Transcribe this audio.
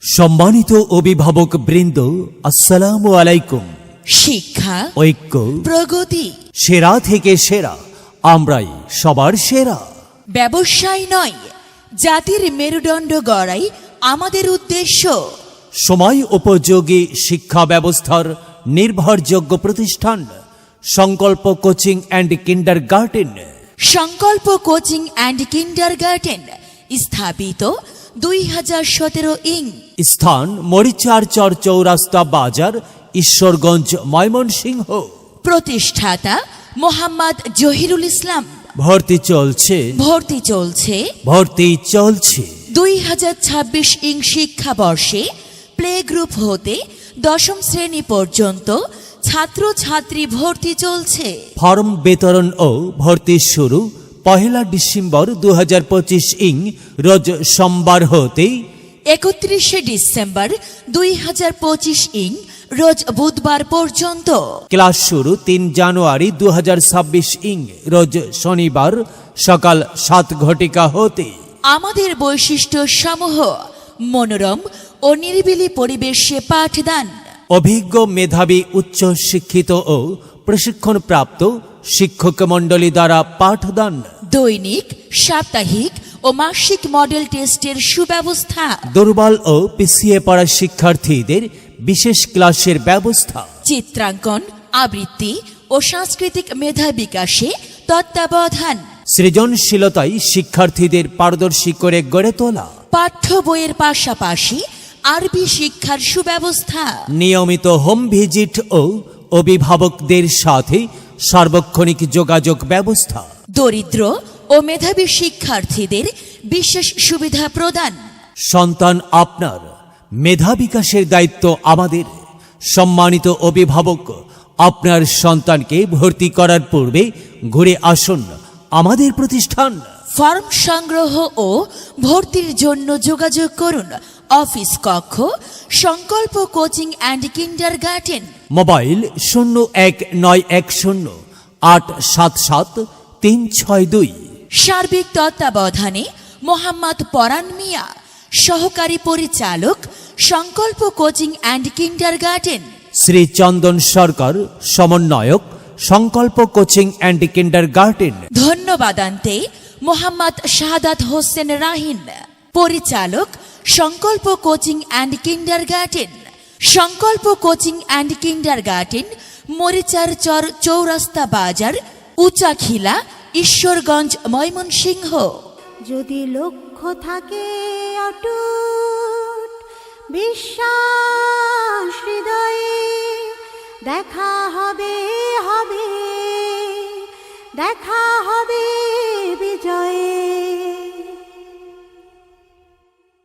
সম্মানিত অভিভাবক বৃন্দ, আসসালামু আলাইকুম। শিক্ষা, ঐক্য, প্রগতি, সেরা থেকে সেরা, আমরাই সবার সেরা। ব্যবসায় নয়, জাতির মেরুদণ্ড গড়াই আমাদের উদ্দেশ্য। সময় উপযোগী শিক্ষা ব্যবস্থার নির্ভরযোগ্য প্রতিষ্ঠান সংকল্প কোচিং অ্যান্ড কিন্ডারগার্টেন। সংকল্প কোচিং অ্যান্ড কিন্ডারগার্টেন স্থাপিত 2017 ইং। স্থান মরিচার চর চৌরাস্তা বাজার, ঈশ্বরগঞ্জ, ময়মনসিংহ। প্রতিষ্ঠাতা মোহাম্মদ জহিরুল ইসলাম। ভর্তি চলছে। 2026 ইং শিক্ষাবর্ষে প্লে গ্রুপ হতে 10ম শ্রেণী পর্যন্ত ছাত্রছাত্রী ভর্তি চলছে। ফর্ম বিতরণ ও ভর্তি শুরু 1 ডিসেম্বর 2025 ইং রোজ সোমবার হতে 31 ডিসেম্বর 2025 ইং রোজ বুধবার পর্যন্ত। ক্লাস শুরু 3 জানুয়ারি 2026 ইং রোজ শনিবার সকাল 7 ঘটিকা হতে। আমাদের বৈশিষ্ট্য সমূহ: মনোরম ও নিরিবিলি পরিবেশে পাঠদান, অভিজ্ঞ মেধাবী উচ্চ শিক্ষিত ও প্রশিক্ষণপ্রাপ্ত শিক্ষক মণ্ডলী দ্বারা পাঠদান, দৈনিক, সাপ্তাহিক ও মাসিক মডেল টেস্টের সুব্যবস্থা, দুর্বল ও পিছিয়ে পড়া শিক্ষার্থীদের বিশেষ ক্লাসের ব্যবস্থা, চিত্রাঙ্কন, আবৃত্তি ও সাংস্কৃতিক মেধা বিকাশে তত্ত্বাবধান, সৃজনশীলতায় শিক্ষার্থীদের পারদর্শী করে গড়ে তোলা, পাঠ্য বইয়ের পাশাপাশি আরবি শিক্ষার সুব্যবস্থা, নিয়মিত হোম ভিজিট ও অভিভাবকদের সাথে সার্বক্ষণিক যোগাযোগ ব্যবস্থা, দরিদ্র ও মেধাবী শিক্ষার্থীদের বিশেষ সুবিধা প্রদান। সন্তান আপনার, মেধা বিকাশের দায়িত্ব আমাদের। সম্মানিত অভিভাবক, আপনার সন্তানকে ভর্তি করার পূর্বে ঘুরে আসুন আমাদের প্রতিষ্ঠান। ফর্ম সংগ্রহ ও ভর্তির জন্য যোগাযোগ করুন অফিস কক্ষ, সংকল্প কোচিং অ্যান্ড কিন্ডারগার্টেন। মোবাইল 01910877-362। সার্বিক তত্ত্বাবধানে মোহাম্মদ পরান মিয়া, সহকারী পরিচালক, সংকল্প কোচিং অ্যান্ড কিন্ডারগার্টেন। শ্রী চন্দন সরকার, সমন্বয়ক, সংকল্প coaching and kindergarten. ধন্যবাদান্তে Mohammad Shahadat Hossain রাহিন, পরিচালক, সংকল্প কোচিং অ্যান্ড কিন্ডারগার্টেন। সংকল্প কোচিং অ্যান্ড কিন্ডারগার্টেন, মরিচার চর চৌরাস্তা বাজার, উচাখিলা, ঈশ্বরগঞ্জ, ময়মনসিংহ। যদি লক্ষ্য থাকে অটুট, বিশ্বাস হৃদয়ে, দেখা হবে, দেখা হবে।